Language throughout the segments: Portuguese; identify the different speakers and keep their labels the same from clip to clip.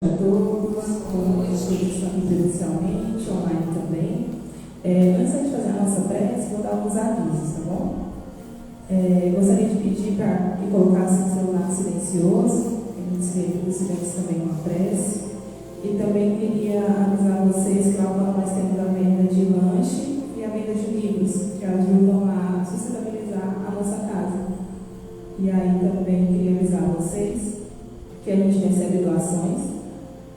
Speaker 1: A todos, como estão aqui presencialmente, online também. Antes de fazer a nossa prece, vou dar alguns avisos, tá bom? Gostaria de pedir para que colocassem o celular silencioso, que a gente escreve o silêncio também uma prece. E também queria avisar vocês que lá nós temos a venda de lanche e a venda de livros, que ajudam a sustentabilizar a nossa casa. E aí também queria avisar vocês que a gente recebe doações,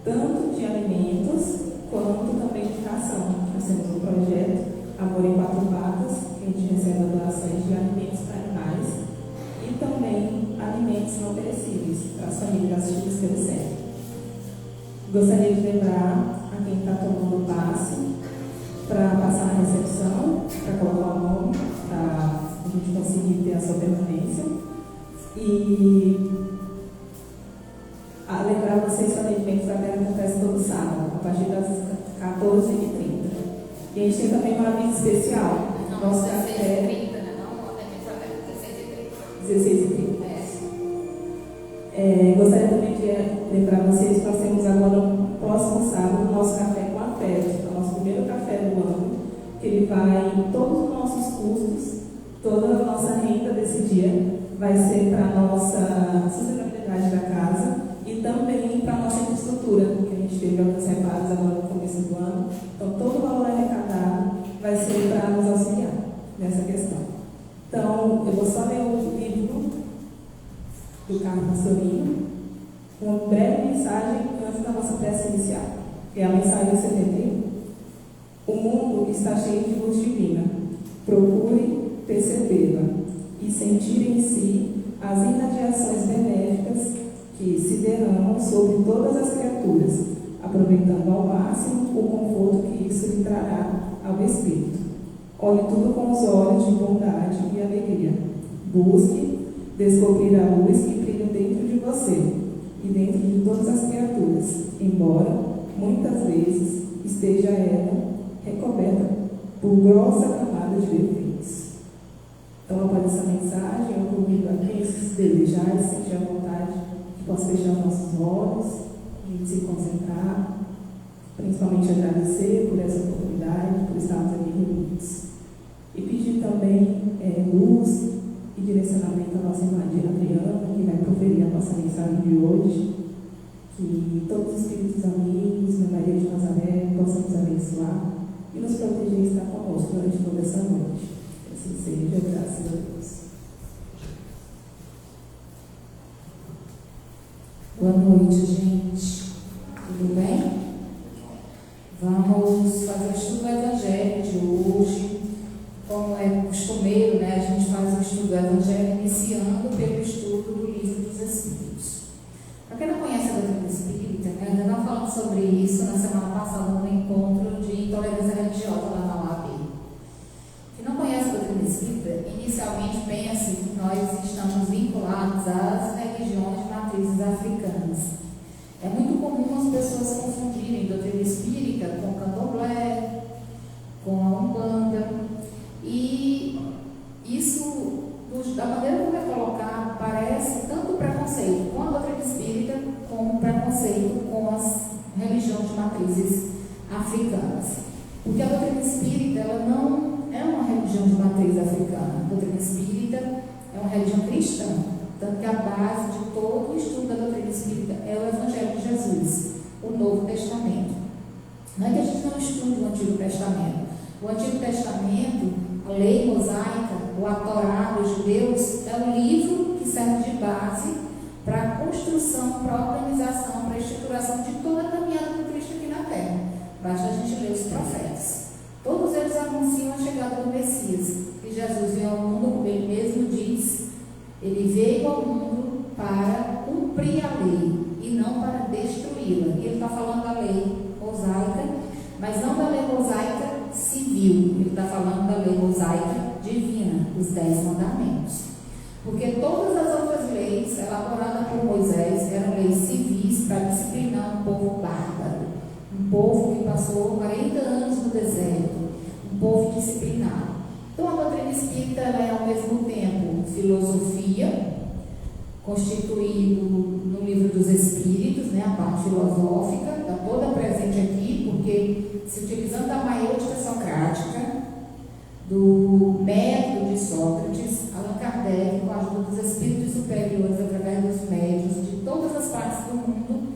Speaker 1: tanto de alimentos quanto também de ração. Nós temos um projeto Amor em Quatro Patas, que a gente recebe doações de alimentos para animais e também alimentos não perecíveis para as famílias assistidas pelo centro. Gostaria de lembrar a quem está tomando passe para passar na recepção, para colocar o nome, para a gente conseguir ter a sua permanência. E lembrar vocês que o atendimento fraterno acontece todo sábado, a partir das 14h30. E a gente tem também um aviso especial. Nosso café
Speaker 2: 16h30, né? Não, o atendimento fraterno
Speaker 1: 16h30. Gostaria também de lembrar vocês que nós temos agora, no próximo sábado, o nosso café com a festa, o nosso primeiro café do ano, que ele vai, todos os nossos custos, toda a nossa renda desse dia, vai ser para a nossa sustentabilidade da casa e também para a nossa infraestrutura, que a gente teve alguns reparos agora no começo do ano. Então, todo o valor arrecadado vai ser para nos auxiliar nessa questão. Então, eu vou só ler o livro do Carlos Pastorino, uma breve mensagem antes da nossa prece inicial, que é a mensagem 71. O mundo está cheio de luz divina. Procure percebê-la e sentir em si as irradiações benéficas que se derramam sobre todas as criaturas, aproveitando ao máximo o conforto que isso lhe trará ao espírito. Olhe tudo com os olhos de bondade e alegria. Busque descobrir a luz que brilha dentro de você e dentro de todas as criaturas, embora muitas vezes esteja ela recoberta por grossa camada de defeitos. Então, após essa mensagem, eu convido a quem se desejar e sentir a vontade que possa fechar nossos olhos, a gente se concentrar, principalmente agradecer por essa oportunidade, por estarmos aqui reunidos. E pedir também luz e direcionamento à nossa irmã Adriana, que vai proferir a nossa mensagem de hoje. Que todos os espíritos amigos, na Maria de Nazaré, possam nos abençoar e nos proteger e estar conosco durante toda essa noite. Assim seja, graças a Deus.
Speaker 3: Boa noite, gente. Tudo bem? Vamos fazer o estudo do Evangelho de hoje. Como é costumeiro, né? A gente faz o estudo do Evangelho iniciando pelo estudo do Livro dos Espíritos. Para quem não conhece a doutrina espírita, ainda não falamos sobre isso na semana passada no encontro de intolerância religiosa lá na UAB. Quem não conhece a doutrina espírita, inicialmente pensa que nós estamos vinculados às religiões de matrizes africanas. É muito comum as pessoas confundirem doutrina espírita com candomblé, com a umbanda, e isso, da maneira como é colocado, parece tanto preconceito com a doutrina espírita como preconceito com as religiões de matrizes africanas. Porque a doutrina espírita ela não é uma religião de matriz africana. A doutrina espírita é uma religião cristã, tanto que a base de todo o estudo da doutrina espírita é o Evangelho de Jesus, o Novo Testamento. Não é que a gente não estude o Antigo Testamento. O Antigo Testamento, a lei mosaica, a Torá dos judeus, é um livro que serve de base para a construção, para a organização, para a estruturação de toda a caminhada do Cristo aqui na Terra. Basta a gente ler os profetas. Todos eles anunciam a chegada do Messias. E Jesus veio ao mundo, como ele mesmo diz, ele veio ao mundo para cumprir a lei e não para destruí-la. E ele está falando da lei mosaica, mas não da lei mosaica civil, ele está falando da lei mosaica divina, os 10 mandamentos. Porque todas as outras leis elaboradas por Moisés eram leis civis para disciplinar um povo bárbaro, um povo que passou 40 anos no deserto, um povo disciplinado. Então a doutrina espírita é ao mesmo tempo filosofia, constituído no Livro dos Espíritos, né, a parte filosófica, está toda presente aqui, porque se utilizando da maiêutica socrática, do método de Sócrates, Allan Kardec, com a ajuda dos espíritos superiores, através dos médiuns de todas as partes do mundo,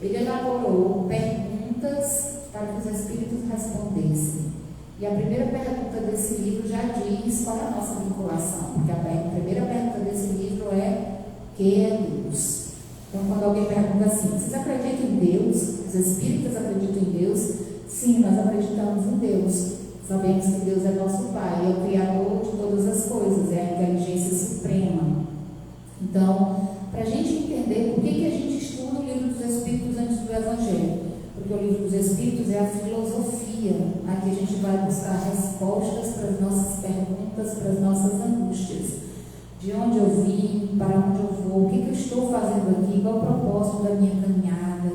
Speaker 3: ele elaborou perguntas para que os espíritos respondessem. E a primeira pergunta desse livro já diz qual é a nossa vinculação, porque a primeira pergunta desse livro é: que é Deus? Então, quando alguém pergunta assim, vocês acreditam em Deus? Os espíritas acreditam em Deus? Sim, nós acreditamos em Deus. Sabemos que Deus é nosso Pai, é o Criador de todas as coisas, é a inteligência suprema. Então, para a gente entender por que a gente estuda o livro dos Espíritos antes do Evangelho, porque o livro dos Espíritos é a filosofia, aqui a gente vai buscar respostas para as nossas perguntas, para as nossas angústias. De onde eu vim, para onde eu vou, o que eu estou fazendo aqui, qual é o propósito da minha caminhada,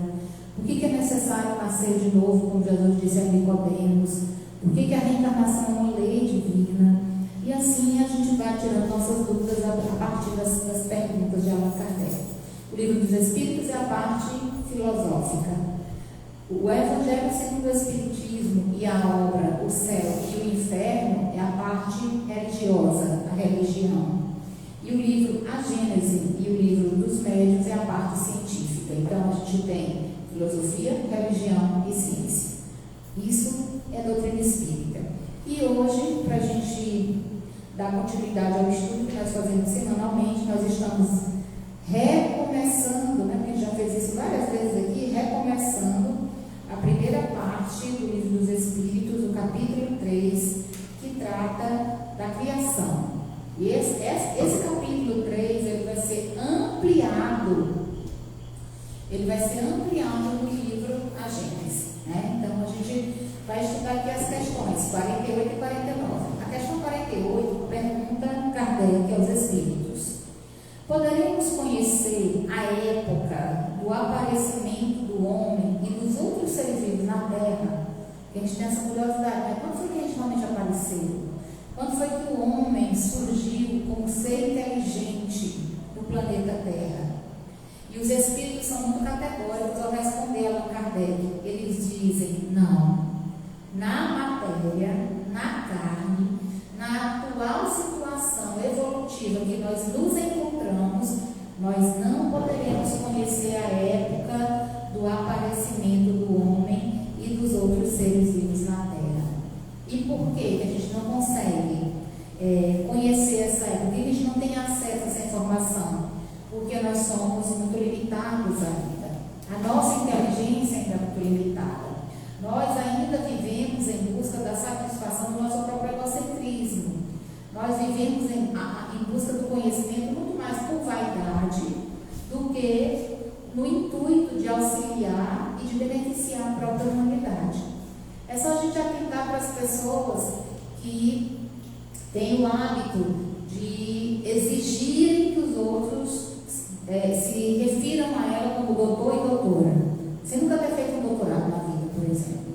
Speaker 3: por que é necessário nascer de novo, como Jesus disse a Nicodemos, por que a reencarnação é uma lei divina, e assim a gente vai tirando nossas dúvidas a partir das perguntas de Allan Kardec. O livro dos Espíritos é a parte filosófica. O Evangelho segundo o Espiritismo e a obra O Céu e o Inferno é a parte religiosa, a religião. E o livro A Gênese e o livro dos Médiuns é a parte científica. Então a gente tem filosofia, religião e ciência. Isso é doutrina espírita. E hoje, para a gente dar continuidade ao estudo que nós fazemos semanalmente, nós estamos recomeçando, porque a gente já fez isso várias vezes aqui, recomeçando a primeira parte do livro dos Espíritos, o capítulo 3, que trata da criação. E esse capítulo 3, ele vai ser ampliado no livro A Gênese, né? Então a gente vai estudar aqui as questões 48 e 49. A questão 48 pergunta Kardec aos Espíritos: poderemos conhecer a época do aparecimento do homem e dos outros seres vivos na Terra? Que a gente tem essa curiosidade, né? Quando foi que a gente realmente apareceu? Quando foi que o homem surgiu como ser inteligente no planeta Terra? E os Espíritos são muito categóricos ao responder a Allan Kardec. Eles dizem: não. Na matéria, na carne, na atual situação evolutiva que nós nos encontramos, nós não poderemos conhecer a época do aparecimento do homem e dos outros seres vivos na Terra. E por que a gente não consegue conhecer essa época? Porque a gente não tem acesso a essa informação? Porque nós somos muito limitados ainda. A nossa inteligência ainda é muito limitada. Nós ainda vivemos em busca da satisfação do nosso próprio egocentrismo. Nós vivemos em busca do conhecimento muito mais por vaidade do que no intuito de auxiliar e de beneficiar a própria humanidade. É só a gente atentar para as pessoas que têm o hábito de exigirem que os outros se refiram a ela como doutor e doutora. Você nunca ter feito um doutorado na vida, por exemplo,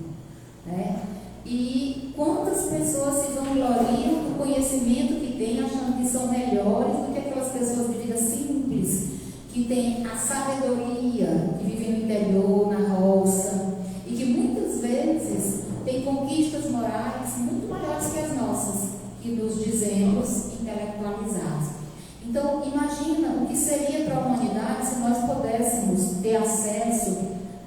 Speaker 3: né? E quantas pessoas se vangloriam do conhecimento que têm, achando que são melhores do que aquelas pessoas de vida simples, que têm a sabedoria, que vivem no interior, na roça, e que muitas vezes têm conquistas morais muito maiores que as nossas, que nos dizemos intelectualizados. Então, imagina o que seria para a humanidade se nós pudéssemos ter acesso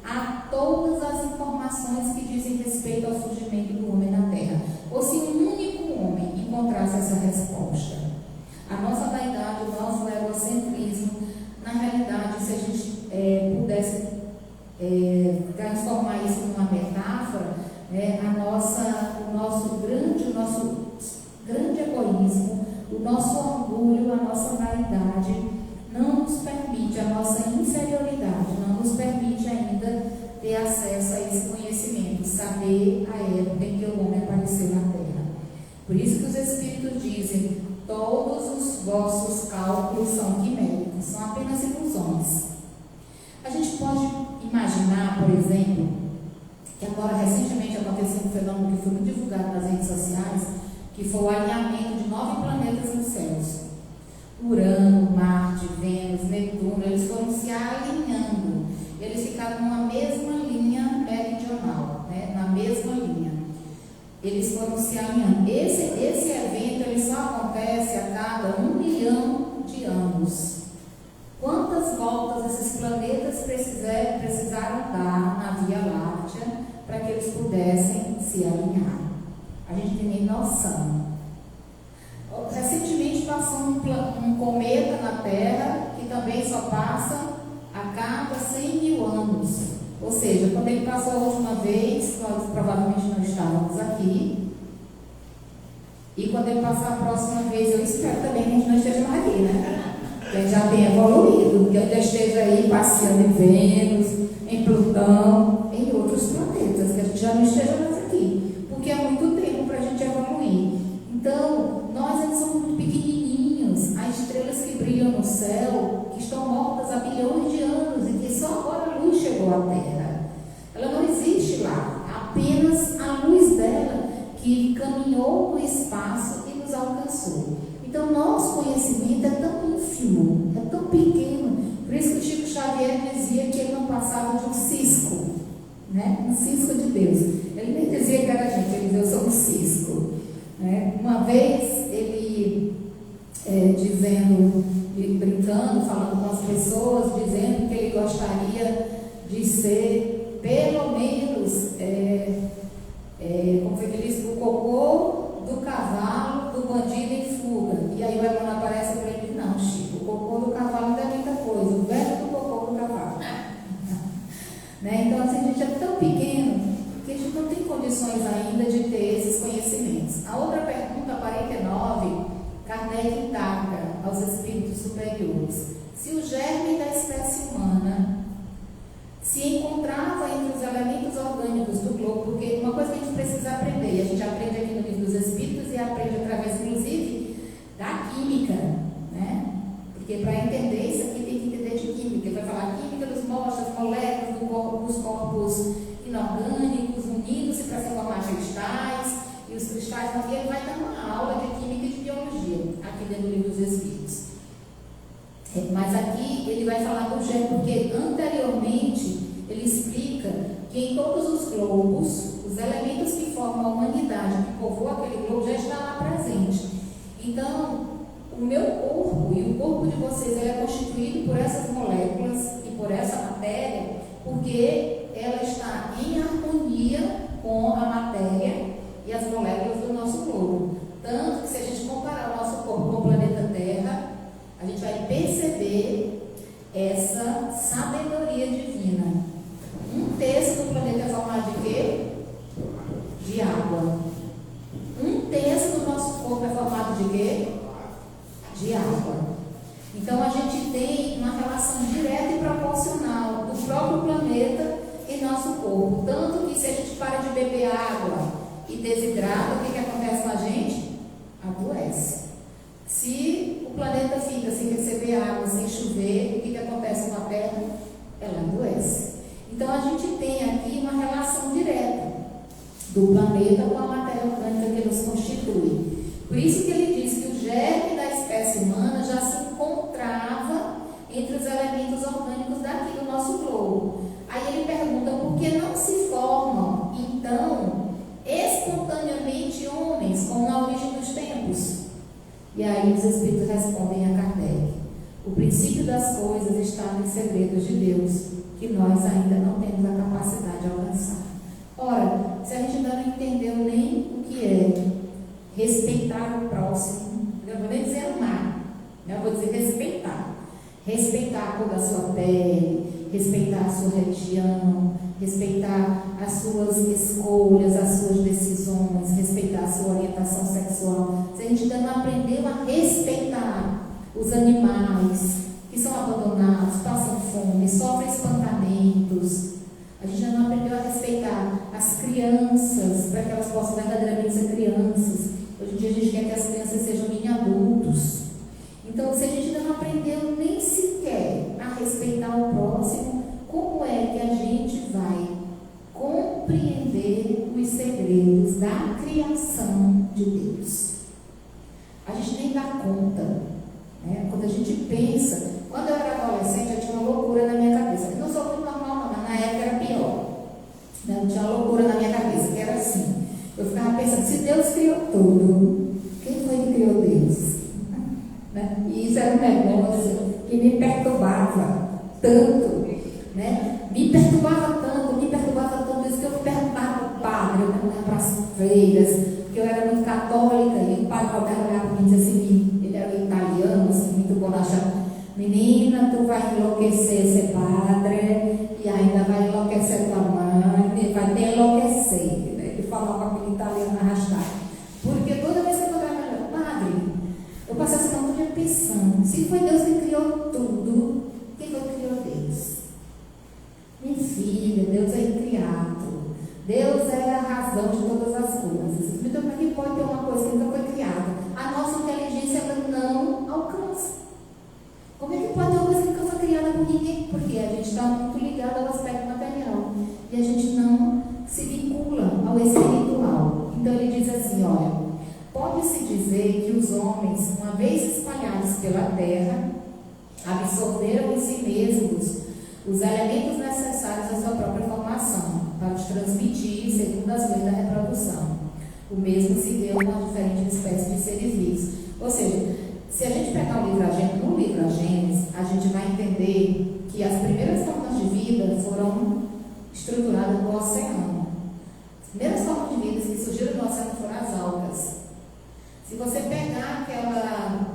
Speaker 3: a todas as informações que dizem respeito ao surgimento do homem na Terra, ou se um único homem encontrasse essa resposta. A nossa vaidade, o nosso egocentrismo, na realidade, se a gente pudesse transformar isso numa metáfora, o nosso grande egoísmo, o nosso orgulho, a nossa vaidade não nos permite, a nossa inferioridade não nos permite ainda ter acesso a esse conhecimento, saber a época em que o homem apareceu na Terra. Por isso que os Espíritos dizem: todos os vossos cálculos são quiméricos, são apenas ilusões. A gente pode imaginar, por exemplo, que agora recentemente aconteceu um fenômeno que foi muito divulgado nas redes sociais, que foi o alinhamento de 9 planetas nos céus. Urano, Marte, Vênus, Netuno, eles foram se alinhando. Eles eles foram se alinhando. Esse evento ele só acontece a cada 1 milhão de anos. Quantas voltas esses planetas precisaram dar na Via Láctea para que eles pudessem se alinhar? A gente tem nem noção. Recentemente passou um cometa na Terra, que também só passa a cada 100 mil anos. Ou seja, quando ele passou a última vez, nós provavelmente não estávamos aqui. E quando ele passar a próxima vez, eu espero também que a gente não esteja mais aqui, né? Que a gente já tenha evoluído, que a gente esteja aí passeando em Vênus, em Plutão, em outros planetas, que a gente já não esteja mais aqui. Porque é muito tempo para a gente evoluir. Então, nós ainda somos muito pequenininhos. Há estrelas que brilham no céu, que estão mortas há bilhões de anos e que só agora a luz chegou à Terra. Ela não existe lá, apenas a luz dela que caminhou no espaço e nos alcançou. Então, nosso conhecimento é tão ínfimo, é tão pequeno. Por isso que o Chico Xavier dizia que ele não passava de um cisco, né? Um cisco de Deus. Ele nem dizia que era gente, ele dizia: eu sou um cisco. Uma vez ele brincando, falando com as pessoas, dizendo que ele gostaria de ser pelo menos, como foi que ele disse, o cocô do cavalo do bandido em fuga. E aí o Emmanuel aparece para ele: não, Chico, o cocô do cavalo não é muita coisa, o verbo do cocô do cavalo. Né? Então assim, a gente é tão pequeno que a gente não tem condições ainda de ter esses conhecimentos. A outra pergunta, 49, Kardec indaga aos espíritos superiores: se o germe da espécie humana se encontrava entre os elementos orgânicos do globo, porque uma coisa que a gente precisa aprender, a gente aprende aqui no Livro dos Espíritos e aprende através, inclusive, da química, né? Porque para entender isso aqui tem que entender de química. Ele vai falar química dos moléculas, das moléculas, dos corpos inorgânicos, unidos-se para se formar cristais, e os cristais, aqui ele vai dar uma aula de química e de biologia, aqui dentro do Livro dos Espíritos. Mas aqui ele vai falar do germe, porque anteriormente ele explica que em todos os globos, os elementos que formam a humanidade, que povoam aquele globo, já está lá presente. Então, o meu corpo e o corpo de vocês, ele é constituído por essas moléculas e por essa matéria, porque ela está em harmonia com a matéria e as moléculas do nosso globo. Tanto que, se a gente comparar o nosso corpo com o planeta Terra, a gente vai perceber essa sabedoria divina. 1/3 do planeta é formado de quê? De água. 1/3 do nosso corpo é formado de quê? De água. Então a gente tem uma relação direta e proporcional do próprio planeta em nosso corpo. Tanto que, se a gente para de beber água e desidrata, o que acontece com a gente? Adoece. Se o planeta fica sem receber água, sem chover, o que acontece com a Terra? Ela adoece. Então a gente tem aqui uma relação direta do planeta com a matéria orgânica que nos constitui. Por isso que ele diz que o germe da espécie humana já se encontrava entre os elementos orgânicos daqui do nosso globo. Aí ele pergunta: por que não se formam, então, espontaneamente homens, como na origem dos tempos? E aí os espíritos respondem a Kardec: o princípio das coisas está nos segredos de Deus, que nós ainda não temos a capacidade de alcançar. Ora, se a gente ainda não entendeu nem o que é respeitar o próximo, eu não vou nem dizer amar, eu vou dizer respeitar. Respeitar a cor da sua pele, respeitar a sua religião, respeitar as suas escolhas, as suas decisões, respeitar a sua orientação sexual. Se a gente ainda não aprendeu a respeitar os animais que são abandonados, passam fome, sofrem espantamentos, a gente ainda não aprendeu a respeitar as crianças, para que elas possam verdadeiramente ser crianças. Hoje em dia a gente quer que as crianças sejam mini adultos. Então, se a gente ainda não aprendeu nem sequer a respeitar o próximo, como é que a gente vai compreender os segredos da criação de Deus? A gente nem dá conta, né? Quando a gente pensa, quando eu era adolescente, eu tinha uma loucura na minha cabeça. Eu não sou muito normal, não, mas na época era pior. Eu tinha uma loucura na minha cabeça, que era assim: eu ficava pensando, tudo? Quem foi que criou Deus? Né? E isso era um negócio que me perturbava tanto, né? Me perturbava tanto, isso que eu perguntava para o padre, eu perguntava para as freiras, porque eu era muito católica, e o padre Roberto olhava para mim e dizia assim, ele era um italiano, assim, muito bonachão: menina, tu vai enlouquecer ser padre, e ainda vai enlouquecer tua mãe, vai te enlouquecer, né? Ele falava com aquele italiano arrastado. Porque toda vez que eu encontrava meu padre, eu passava a semana toda pensando, se foi Deus que criou tudo, quem foi que criou Deus? Minha filha, Deus é incriado. Deus é a razão de todas as coisas. Então, como é que pode ter uma coisa que nunca foi criada? A nossa inteligência não alcança. Como é que pode ter uma coisa que nunca foi criada por ninguém? Porque a gente está muito ligado ao aspecto material e a gente não se vincula ao espiritual. Então ele diz assim, olha, pode-se dizer que os homens, uma vez espalhados pela terra, absorveram em si mesmos os elementos necessários à sua própria formação, para os transmitir segundo as leis da reprodução. O mesmo se deu com as diferentes espécies de seres vivos. Ou seja, se a gente pegar no livro A Gênesis, a gente vai entender que as primeiras formas de vida foram estruturadas no oceano. As primeiras formas de vida que surgiram no oceano foram as algas. Se você pegar aquela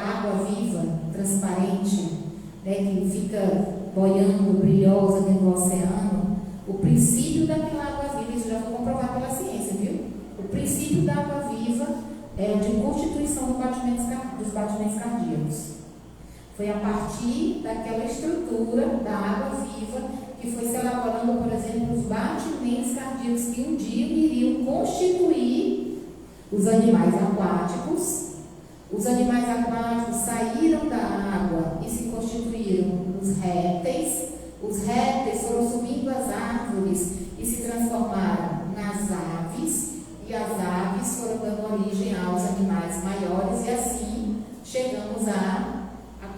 Speaker 3: água viva, transparente, né, que fica boiando, brilhosa dentro do oceano, o princípio daquela água viva, isso já foi comprovado pela ciência, viu? O princípio da água viva é de constituição dos batimentos cardíacos. Foi a partir daquela estrutura da água viva que foi se elaborando, por exemplo, os batimentos cardíacos que um dia iriam constituir os animais aquáticos. Os animais aquáticos saíram da água e se constituíram os répteis. Os répteis foram subindo as árvores e se transformaram nas aves. E as aves foram dando origem aos animais maiores. E assim chegamos à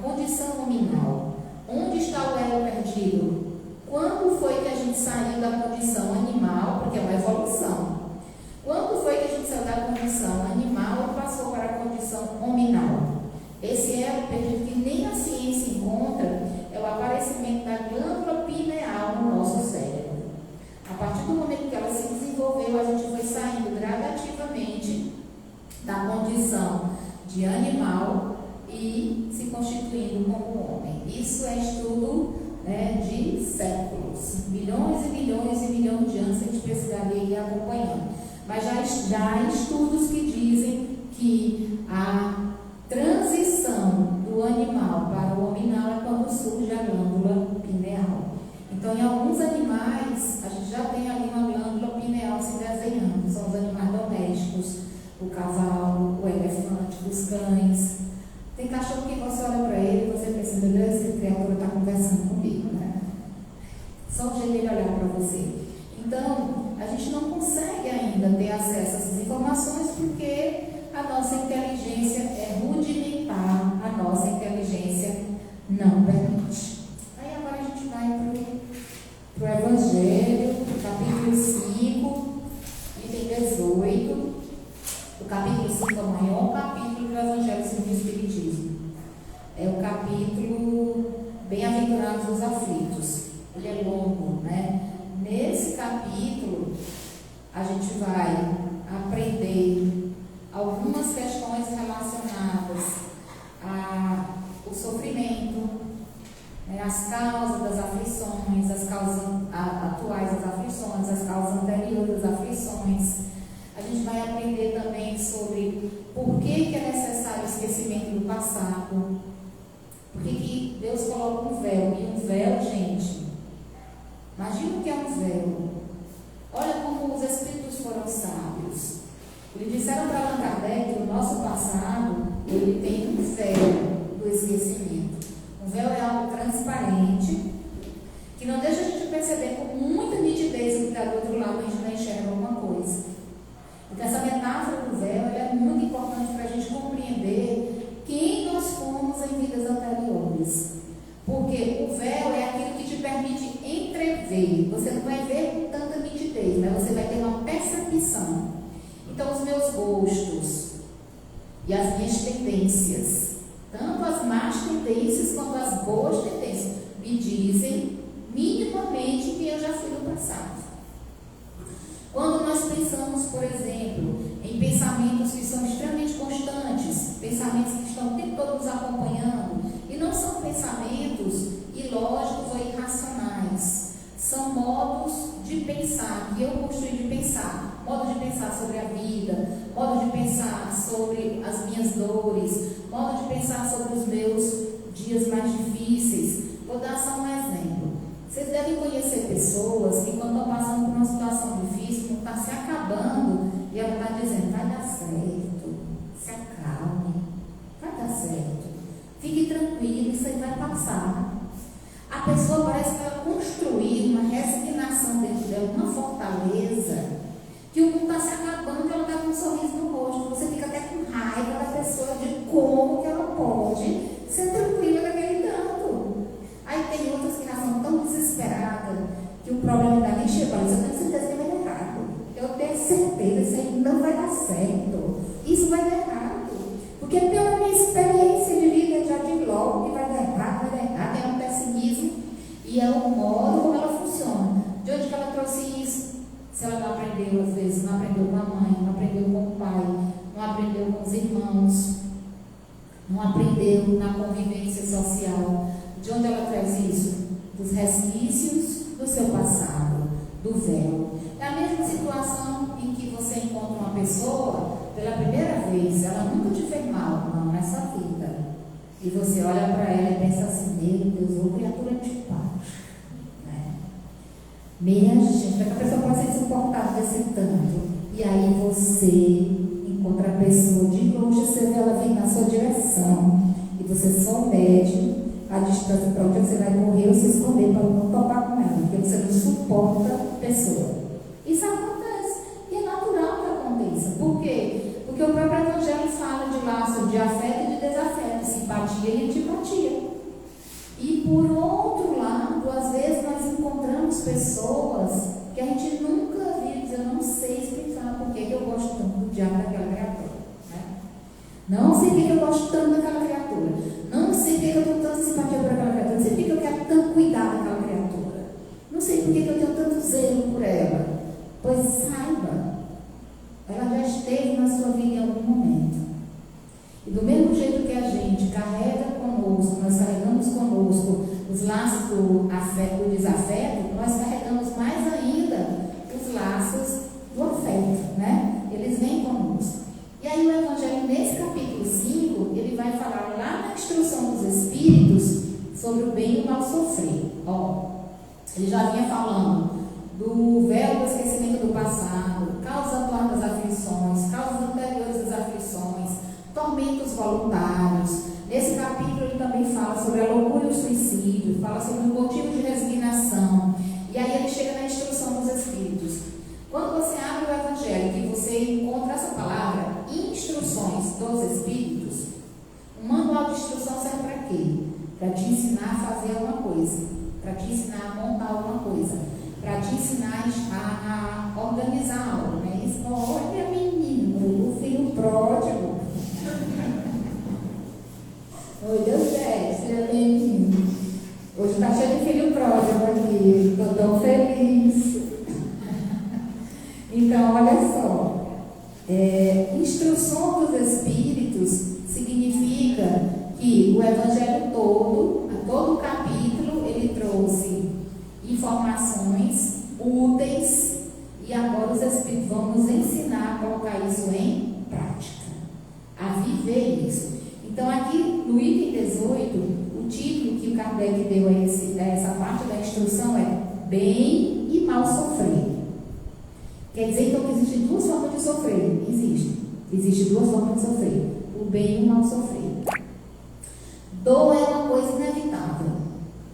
Speaker 3: condição nominal. Onde está o elo perdido? Quando foi que a gente saiu da condição animal? Porque é uma evolução. Quando foi que a gente saiu da condição animal e passou para a condição hominal? Esse elo perdido que nem a ciência encontra é o aparecimento da glândula pineal no nosso cérebro. A partir do momento que ela se desenvolveu, a gente foi saindo gradativamente da condição de animal e se constituindo como homem. Isso é estudo, né, de séculos, milhões e milhões e milhões de anos que a gente precisaria ir acompanhando. Mas já há estudos que dizem que a transição do animal para o hominal é quando surge a glândula pineal. Então, em alguns animais, a gente já tem ali uma glândula pineal se desenhando. São os animais domésticos, o cavalo, o elefante, os cães. Tem cachorro que você olha para ele e você pensa, meu Deus, essa criatura está conversando comigo, né? Só o jeito dele olhar para você. Então, a gente não consegue ainda ter acesso a essas informações porque a nossa inteligência é rudimentar, a nossa inteligência não permite. Aí agora a gente vai para o Evangelho, capítulo 5, item 18. O capítulo 5 é o maior capítulo do Evangelho segundo o Espiritismo. É o capítulo Bem-aventurados os aflitos. Ele é longo, né? Nesse capítulo, a gente vai aprender algumas questões relacionadas ao sofrimento, né, as causas das aflições, as causas atuais das aflições, as causas anteriores das aflições. A gente vai aprender também sobre por que é necessário o esquecimento do passado, por que Deus coloca um véu. E um véu, gente, imagina o que é um véu. Olha como os espíritos foram sábios. Eles disseram para Allan Kardec que o nosso passado, ele tem um véu do esquecimento. Um véu é algo transparente, que não deixa a gente perceber com muita nitidez o que está do outro lado, a gente não enxerga alguma coisa. Então essa metáfora do véu é muito importante para a gente compreender quem nós fomos em vidas anteriores. Porque o véu é aquilo que te permite entrever. Você não vai ver com tanta nitidez, mas você vai ter uma percepção. Então, os meus gostos e as minhas tendências, tanto as más tendências quanto as boas tendências, me dizem minimamente que eu já fui no passado. Quando nós pensamos, por exemplo, em pensamentos que são extremamente constantes, pensamentos que estão o tempo todo nos acompanhando, e não são pensamentos ilógicos ou irracionais, são modos de pensar, que eu construí de pensar, modo de pensar sobre a vida, modo de pensar sobre as minhas dores, modo de pensar sobre os meus dias mais difíceis. Vou dar só um exemplo. Vocês devem conhecer pessoas que quando estão passando por uma situação difícil, quando está se acabando, e ela está dizendo, vai dar certo, se acalme, vai dar certo, fique tranquilo, isso aí vai passar. A pessoa parece que ela construiu uma resignação dentro dela, uma fortaleza, que o mundo está se acabando e ela está com um sorriso no rosto. Você fica até com raiva da pessoa de como que ela pode ser tranquila daquele tanto. Aí tem outras que já são tão desesperadas que o problema ainda nem chegou. Eu tenho certeza que vai dar errado. Eu tenho certeza que isso aí não vai dar certo. Isso vai dar errado. Porque pela minha experiência de vida, já digo logo que vai dar errado, é um pessimismo e é o modo como ela funciona. De onde que ela trouxe isso? Se ela não aprendeu, às vezes, não aprendeu com a mãe, não aprendeu com o pai, não aprendeu com os irmãos, não aprendeu na convivência social. De onde ela traz isso? Dos resquícios do seu passado, do véu. É a mesma situação em que você encontra uma pessoa pela primeira vez, ela nunca te fez mal, não, nessa vida. E você olha para ela e pensa assim, meu Deus, ô criatura de paz. Minha gente, como é que a pessoa pode ser suportada desse tanto? E aí você encontra a pessoa de longe, você vê ela vir na sua direção, e você só mede a distância para onde você vai correr ou se esconder para não topar com ela, porque você não suporta a pessoa. Isso acontece, e é natural que aconteça. Por quê? Porque o próprio Evangelho fala de laço de afeto e de desafeto, simpatia e antipatia. E por outro lado, às vezes nós encontramos pessoas que a gente nunca viu dizer, eu não sei explicar por que eu gosto tanto do diabo daquela criatura. Né? Não sei por que eu gosto tanto daquela criatura. Não sei por que eu tenho tanta simpatia por aquela criatura. Não sei por que eu quero tanto cuidar daquela criatura. Não sei por que eu tenho tanto zelo por ela. Pois saiba, ela já esteve na sua vida em algum momento. E do mesmo jeito que a gente carrega conosco, nós carregamos conosco os laços do afeto, do desafeto, nós carregamos mais ainda os laços do afeto, né? Eles vêm conosco. E aí o Evangelho, nesse capítulo 5, ele vai falar lá na instrução dos Espíritos sobre o bem e o mal sofrer. Ó, ele já vinha falando do véu do esquecimento do passado, causas atuais das aflições, causas anteriores das aflições, tormentos voluntários. Nesse capítulo ele também fala sobre a loucura e o suicídio, fala sobre o motivo de resignação. E aí ele chega na instrução dos Espíritos. Quando você abre o Evangelho e você encontra essa palavra, instruções dos Espíritos, um manual de instrução serve para quê? Para te ensinar a fazer alguma coisa, para te ensinar a montar alguma coisa, para te ensinar a organizar algo, né? Isso, olha menino, o filho pródigo. Oi, Deus seja bem-vindo. Hoje está cheio de filho pródigo aqui, estou tão feliz. Então, olha só, instrução dos Espíritos significa que o Evangelho todo, a todo o capítulo, ele trouxe informações úteis e agora os Espíritos vão nos ensinar a colocar isso em prática, a viver isso. Então, aqui no item 18, o título que o Kardec deu a essa parte da instrução é Bem e Mal Sofrer. Quer dizer, então, que existem duas formas de sofrer. Existem duas formas de sofrer. O bem e o mal sofrer. Dor é uma coisa inevitável.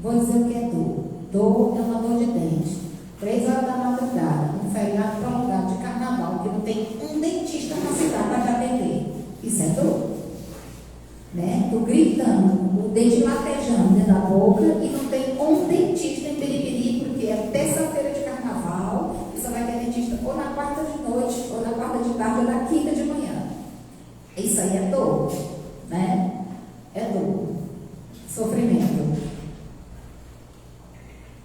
Speaker 3: Vou dizer o que é dor. Dor é uma dor de dente. 3 horas da madrugada, um feriado prolongado de carnaval, que não tem um dentista na cidade para te atender. Isso é dor. Né? Tô gritando, o dente latejando dentro da boca e não tem um dentista em Periperi, porque é terça-feira de carnaval, e só vai ter dentista ou na quarta de noite, ou na quarta de tarde, ou na aí é dor, né? É dor, sofrimento.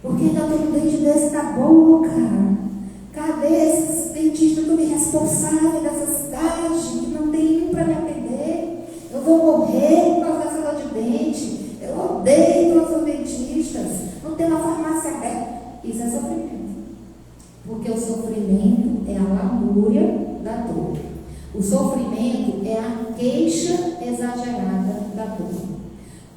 Speaker 3: Porque ainda estou com um dente desse na boca. Cadê esses dentistas tudo irresponsáveis dessa cidade, que não tem nenhum para me atender? Eu vou morrer por causa dessa dor de dente. Eu odeio todos os dentistas. Não tem uma farmácia aberta. Isso é sofrimento. Porque o sofrimento é a lamúria da dor. O sofrimento é a queixa exagerada da dor.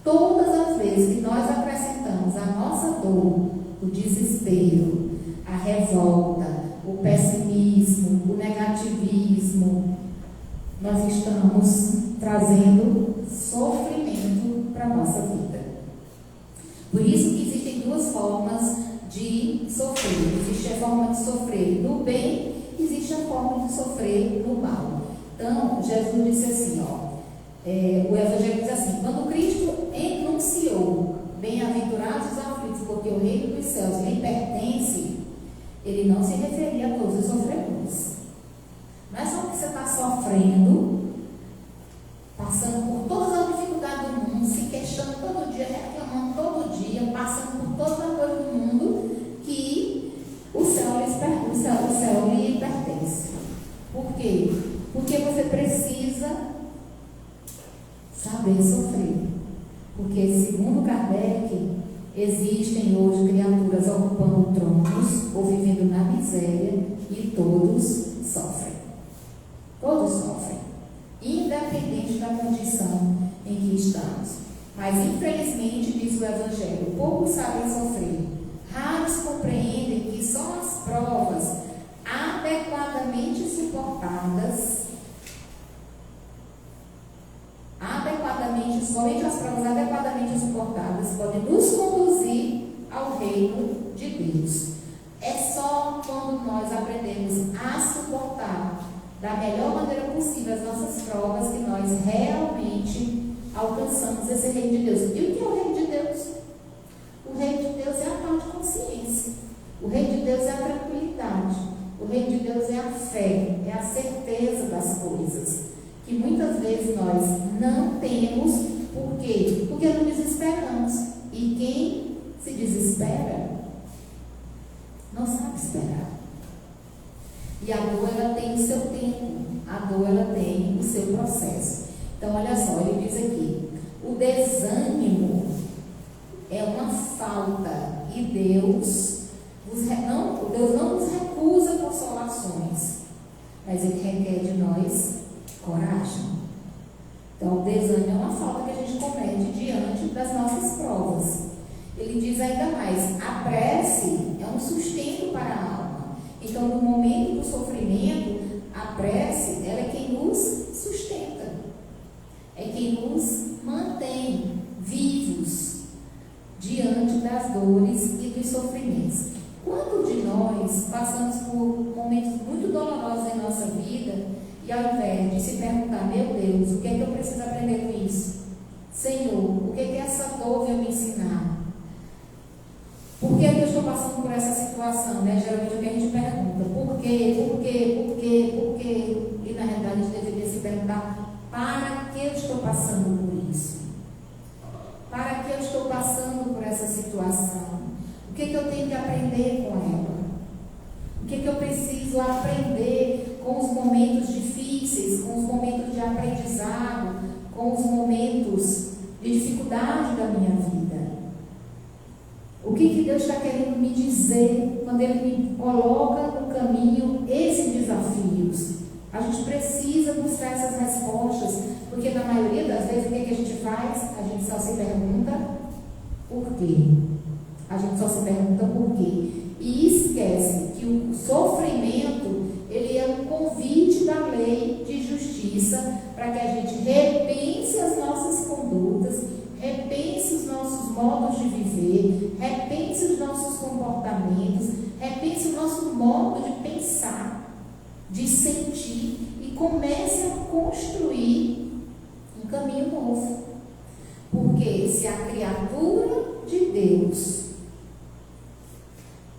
Speaker 3: Todas as vezes que nós acrescentamos a nossa dor, o desespero, a revolta, o pessimismo, o negativismo, nós estamos trazendo sofrimento para a nossa vida. Por isso que existem duas formas de sofrer. Existe a forma de sofrer no bem, existe a forma de sofrer no mal. Então, Jesus disse assim, o Evangelho diz assim: quando Cristo enunciou, bem-aventurados os aflitos, porque o reino dos céus lhe pertence, ele não se referia a todos os sofredores. Não é só que você está sofrendo, passando por todas as dificuldades do mundo, se queixando todo dia, reclamando todo dia, passando por todas as coisas do mundo, que o céu lhe pertence. Por quê? Porque você precisa saber sofrer. Porque, segundo Kardec, existem hoje criaturas ocupando tronos ou vivendo na miséria e todos sofrem. Todos sofrem, independente da condição em que estamos. Mas, infelizmente, diz o Evangelho, poucos sabem sofrer. Raros compreendem que só as provas adequadamente suportadas, somente as provas adequadamente suportadas podem nos conduzir ao reino de Deus. É só quando nós aprendemos a suportar da melhor maneira possível as nossas provas que nós realmente alcançamos esse reino de Deus. E o que é o reino de Deus? O reino de Deus é a paz de consciência. O reino de Deus é a tranquilidade. O reino de Deus é a fé, é a certeza das coisas, que muitas vezes nós não temos. Por quê? Porque não desesperamos. E quem se desespera não sabe esperar. E a dor, ela tem o seu tempo. A dor, ela tem o seu processo. Então, olha só, ele diz aqui: o desânimo é uma falta. E Deus não nos recusa consolações, mas Ele requer de nós coragem. Então, o desânimo é uma falta que a gente comete diante das nossas provas. Ele diz ainda mais: a prece é um sustento para a alma. Então, no momento do sofrimento, a prece, ela é quem nos sustenta, é quem nos mantém vivos diante das dores e dos sofrimentos. Quantos de nós passamos por momentos muito dolorosos em nossa vida e, ao invés de se perguntar: meu Deus, o que é que eu preciso aprender com isso? Senhor, o que é que essa dor veio me ensinar? Por que eu estou passando por essa situação? Geralmente o que a gente pergunta: por quê? Por quê? Por quê? Por quê? E na realidade a gente deveria se perguntar: para que eu estou passando por isso? Para que eu estou passando por essa situação? O que eu tenho que aprender com ela? O que eu preciso aprender com os momentos difíceis, com os momentos de aprendizado, com os momentos de dificuldade da minha vida? O que Deus está querendo me dizer quando Ele me coloca no caminho esses desafios? A gente precisa buscar essas respostas, porque na maioria das vezes o que a gente faz? A gente só se pergunta por quê. A gente só se pergunta por quê. E esquece que o sofrimento, ele é um convite da lei de justiça para que a gente repense as nossas condutas, repense os nossos modos de viver, repense os nossos comportamentos, repense o nosso modo de pensar, de sentir, e comece a construir um caminho novo. Porque se a criatura de Deus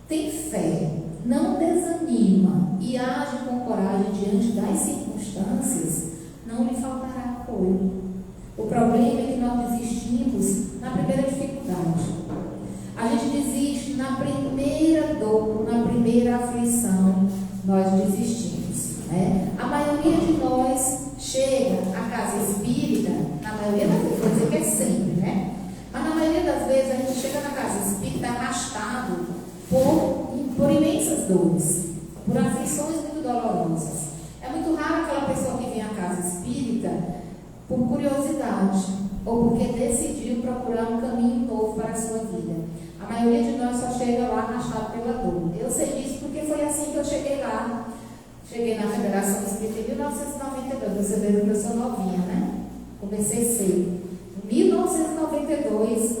Speaker 3: tem fé, não desanima e age com coragem diante das circunstâncias, não lhe faltará apoio. O problema é que nós desistimos na primeira dificuldade. A gente desiste na primeira dor, na primeira aflição, nós desistimos, né? A maioria de nós chega à casa espírita, na maioria das vezes, vou dizer que é sempre, né? Mas na maioria das vezes a gente chega na casa espírita arrastado por imensas dores, por aflições muito dolorosas. É muito raro aquela pessoa que vem à casa espírita por curiosidade ou porque decidiu procurar um caminho novo para a sua vida. A maioria de nós só chega lá arrastado pela dor. Eu sei disso porque foi assim que eu cheguei lá. Cheguei na Federação Espírita em 1992. Você vê que eu sou novinha, né? Comecei cedo. Em 1992,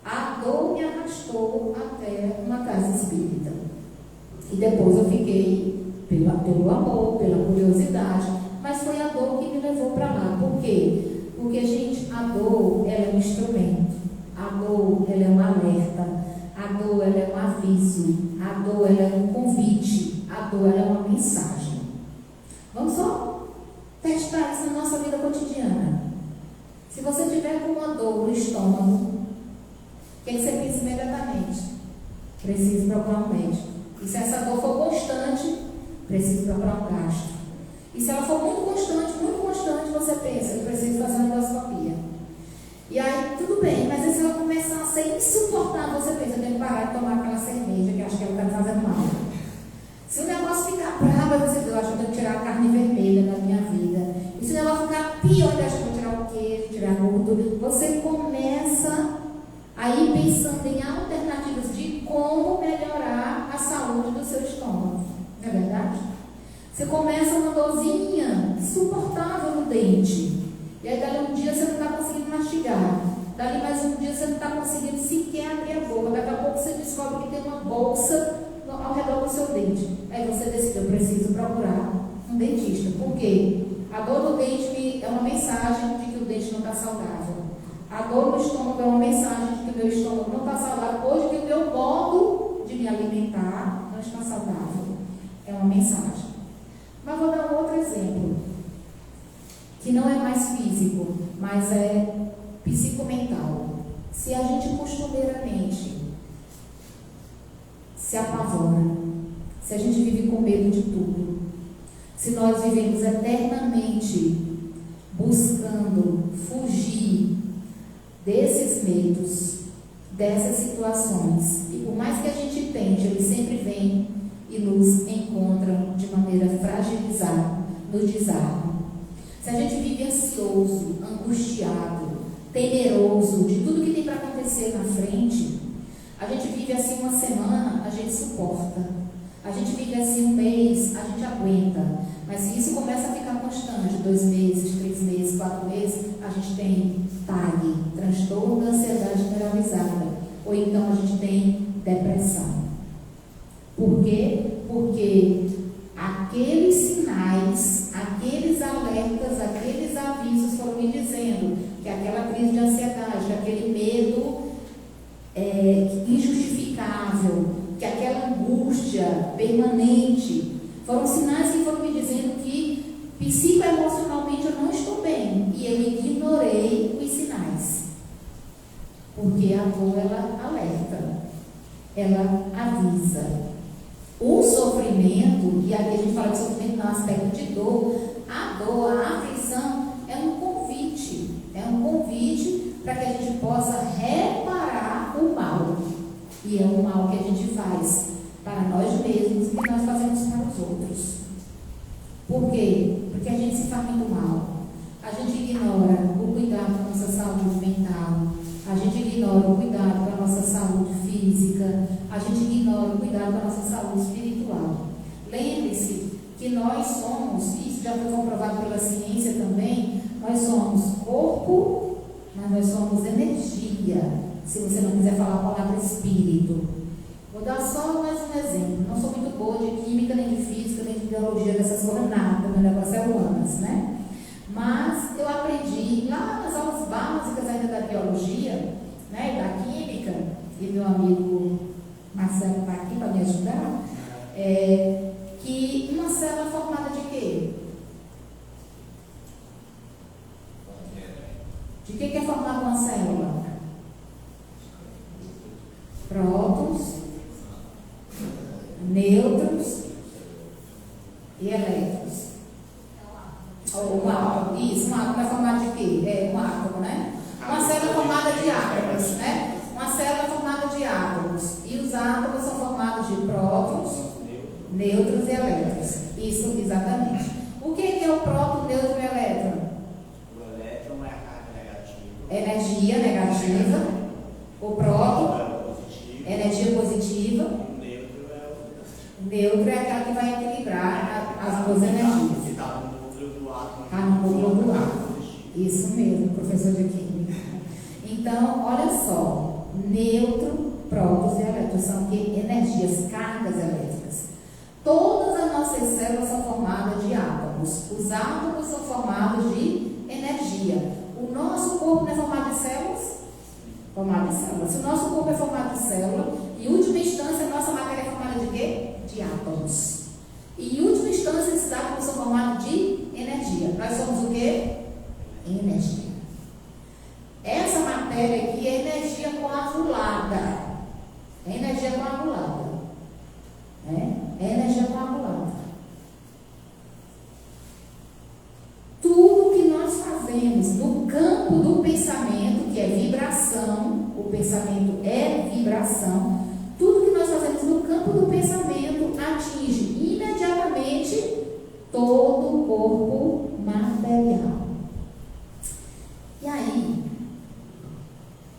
Speaker 3: a dor me arrastou até uma casa espírita. E depois eu fiquei pelo amor, pela curiosidade, mas foi a dor que me levou para lá. Por quê? Porque, gente, a dor, ela é um instrumento, a dor, ela é um alerta, a dor, ela é um aviso, a dor, ela é um convite, a dor, ela é uma mensagem. Vamos só testar isso na nossa vida cotidiana. Se você tiver com uma dor no estômago, o que você pensa imediatamente? Preciso procurar um médico. E se essa dor for constante, preciso procurar um gastro. E se ela for muito constante, você pensa, eu preciso fazer uma endoscopia. E aí, tudo bem, mas aí se ela começar a ser insuportável, você pensa, eu tenho que parar de tomar aquela cerveja, que acho que ela está me fazendo mal. Se o negócio ficar bravo, você diz, eu acho que eu tenho que tirar a carne vermelha da minha vida. E se o negócio ficar pior, eu acho que eu vou tirar o queijo, tirar a gordura. Você começa a ir pensando em alternativas de como melhorar a saúde do seu estômago. Não é verdade? Você começa uma dorzinha insuportável no dente. E aí, dali um dia você não está conseguindo mastigar. Dali mais um dia você não está conseguindo sequer abrir a boca. Daqui a pouco você descobre que tem uma bolsa ao redor do seu dente. Aí você decide, eu preciso procurar um dentista. Por quê? A dor no dente é uma mensagem de que o dente não está saudável. A dor no estômago é uma mensagem de que o meu estômago não está saudável, ou de que o meu modo de me alimentar não está saudável. É uma mensagem. Mas vou dar um outro exemplo, que não é mais físico, mas é psicomental. Se a gente costumeiramente se apavora, se a gente vive com medo de tudo, se nós vivemos eternamente buscando fugir desses medos, dessas situações, e por mais que a gente tente, eles sempre vêm e nos encontram de maneira fragilizada, nos desarmam. Se a gente vive ansioso, angustiado, temeroso de tudo que tem para acontecer na frente, a gente vive assim uma semana, a gente suporta. A gente vive assim um mês, a gente aguenta. Mas se isso começa a ficar constante, 2 meses, 3 meses, 4 meses, a gente tem TAG, transtorno da ansiedade generalizada. Ou então a gente tem depressão. Por quê? Porque aqueles sinais, aqueles alertas, aqueles avisos foram me dizendo que aquela crise de ansiedade, que aquele medo injustificável, que aquela angústia permanente, foram sinais que foram me dizendo que psicoemocionalmente eu não estou bem, e eu ignorei os sinais. Porque a dor, ela alerta, ela avisa. O sofrimento, e aqui a gente fala de sofrimento no aspecto de dor, a aflição é um convite para que a gente possa reparar o mal. E é o mal que a gente faz para nós mesmos e que nós fazemos para os outros. Por quê? Porque a gente se faz muito mal. A gente ignora o cuidado com a nossa saúde mental. A gente ignora o cuidado com a nossa saúde física. A gente ignora o cuidado com a nossa saúde espiritual. Lembre-se que nós somos, isso já foi comprovado pela ciência também, nós somos corpo, mas nós somos energia. Se você não quiser falar a palavra espírito. Vou dar só mais um exemplo. Não sou muito boa de química, nem de física, nem de biologia, dessas coisas, nada. Meu negócio é humanas, né? Mas eu aprendi lá nas aulas básicas ainda da biologia, né, e da química, e meu amigo Marcelo está aqui para me ajudar, que uma célula é formada de quê? nêutrons e elétrons. Um átomo, isso, um átomo é formado de quê? É um átomo, né? Uma célula formada de átomos, né? Uma célula formada de átomos. E os átomos são formados de prótons, nêutrons e elétrons. Isso, exatamente. O que é o próton, nêutron e elétron?
Speaker 4: O elétron é a carga negativa.
Speaker 3: Energia negativa. O próton, energia positiva. O nêutron é aquela que vai equilibrar as duas energias.
Speaker 4: Que está no núcleo do átomo.
Speaker 3: Está no núcleo do átomo. Isso mesmo, professor de química. Então, olha só. Nêutron, prótons e elétrons são o quê? Energias, cargas elétricas. Todas as nossas células são formadas de átomos. Os átomos são formados de energia. O nosso corpo não é formado de células? Formado de células. Se o nosso corpo é formado de célula, em última instância, a nossa matéria é formada de quê? De átomos. E em última instância, esses átomos são formados de energia. Nós somos o quê? Energia. Essa matéria aqui é energia coagulada. É energia coagulada. É energia coagulada. Tudo que nós fazemos no campo do pensamento, que é vibração, o pensamento é vibração, tudo que nós fazemos no campo do pensamento atinge imediatamente todo o corpo material. E aí,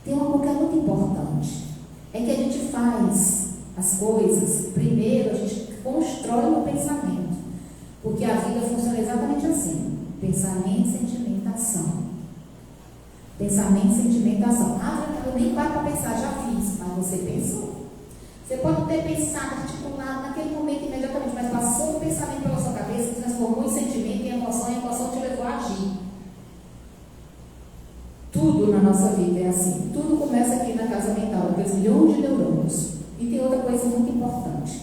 Speaker 3: tem uma coisa muito importante, é que a gente faz as coisas, primeiro a gente constrói o pensamento, porque a vida funciona exatamente assim, pensamento, sentimento, ação. Pensamento, sentimento, ação. Ah, eu nem paro para pensar, já fiz, mas você pensou. Você pode ter pensado, articulado naquele momento imediatamente, mas passou um pensamento pela sua cabeça, transformou em sentimento, em emoção, e a emoção te levou a agir. Tudo na nossa vida é assim. Tudo começa aqui na casa mental, aqueles milhões de neurônios. E tem outra coisa muito importante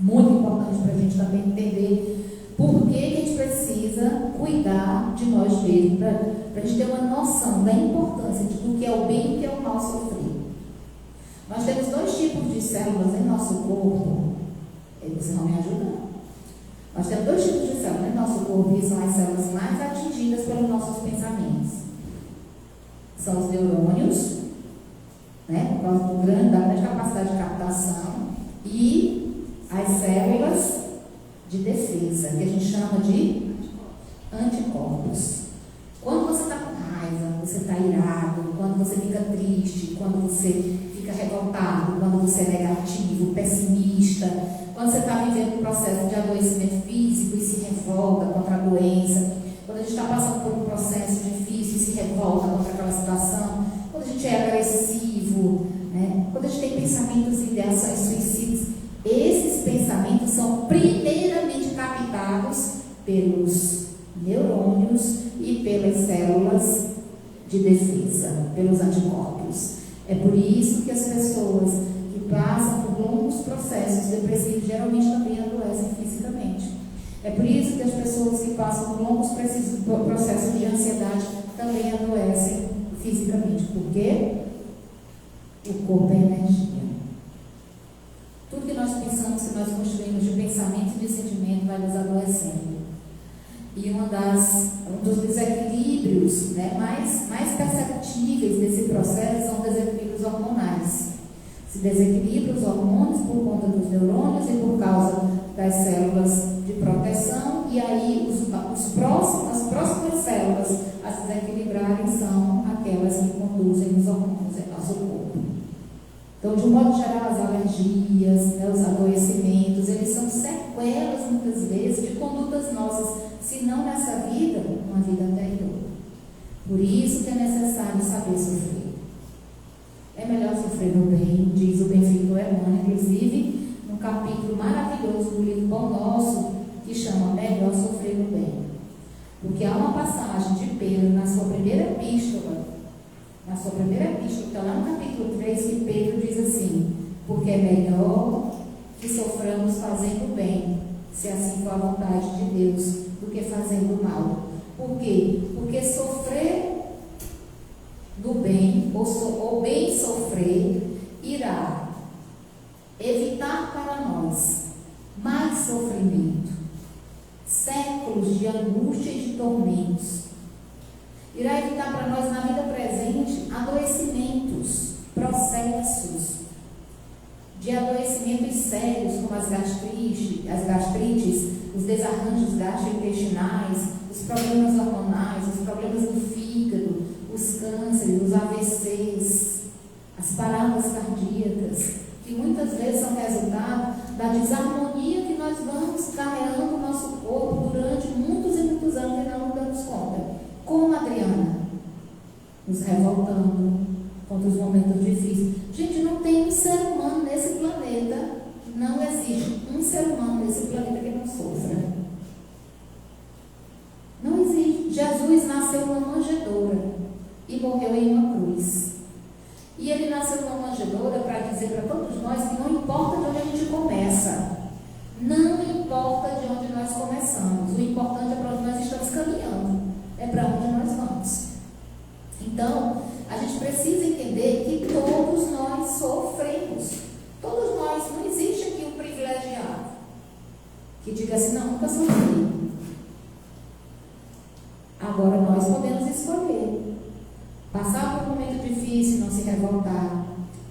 Speaker 3: para a gente também entender por que a gente precisa cuidar de nós mesmos, para a gente ter uma noção da importância do que é o bem e o que é o mal sofrer. Nós temos 2 tipos de células em nosso corpo. Você não me ajuda? Nós temos 2 tipos de células em nosso corpo, e são as células mais atingidas pelos nossos pensamentos. São os neurônios, né, por causa da grande capacidade de captação, e as células de defesa, que a gente chama de anticorpos. Quando você está com raiva, você está irado, quando você fica triste, quando você fica revoltado, quando você é negativo, pessimista, quando você está vivendo um processo de adoecimento físico e se revolta contra a doença, quando a gente está passando por um processo difícil e se revolta contra aquela situação, quando a gente é agressivo, né? Quando a gente tem pensamentos e ideações suicidas, esses pensamentos são primeiramente captados pelos neurônios e pelas células de defesa, pelos anticorpos. É por isso que as pessoas que passam por longos processos depressivos geralmente também adoecem fisicamente. É por isso que as pessoas que passam por longos processos de ansiedade também adoecem fisicamente. Por quê? O corpo é energia. Tudo que nós pensamos, que nós construímos de pensamento e de sentimento vai nos adoecendo. E um dos desequilíbrios, né, mais perceptíveis desse processo são desequilíbrios hormonais. Se desequilibra os hormônios por conta dos neurônios e por causa das células de proteção, e aí as próximas células a se desequilibrarem são aquelas que conduzem os hormônios em nosso corpo. Então, de um modo geral, as alergias, né, os adoecimentos, eles são sequelas, muitas vezes, de condutas nossas, se não nessa vida, uma vida anterior. Por isso que é necessário saber sofrer. É melhor sofrer no bem, diz o Benfica Emmanuel, inclusive, num capítulo maravilhoso do livro Pão Nosso, que chama Melhor Sofrer no Bem. Porque há uma passagem de Pedro na sua primeira epístola, que está lá no capítulo 3, que Pedro diz assim: porque é melhor que soframos fazendo bem, se assim for a vontade de Deus, do que fazendo mal. Por quê? Porque sofrer do bem, ou bem sofrer, irá evitar para nós sofrimento, séculos de angústia e de tormentos. Irá evitar para nós, na vida presente, adoecimentos, processos de adoecimentos sérios, como as gastrites, os desarranjos gastrointestinais, os problemas hormonais, os problemas do fígado, os cânceres, os AVCs, as paradas cardíacas, que muitas vezes são resultado da desarmonia que nós vamos carregando no nosso corpo durante muitos e muitos anos e não nos damos conta. Como Adriana, nos revoltando contra os momentos difíceis. Gente, não tem um ser humano nesse planeta, não existe um ser humano nesse planeta que não sofra. Não existe. Jesus nasceu numa manjedoura e morreu em uma cruz. E ele nasceu numa manjedoura para dizer para todos nós que não importa de onde a gente começa, não importa de onde nós começamos, o importante é para onde nós estamos caminhando, é para onde nós vamos. Então, a gente precisa entender que todos nós sofremos, todos nós, não existe aqui um privilegiado que diga assim, não, nunca sofri. Agora nós podemos escolher passar por um momento difícil e não se revoltar,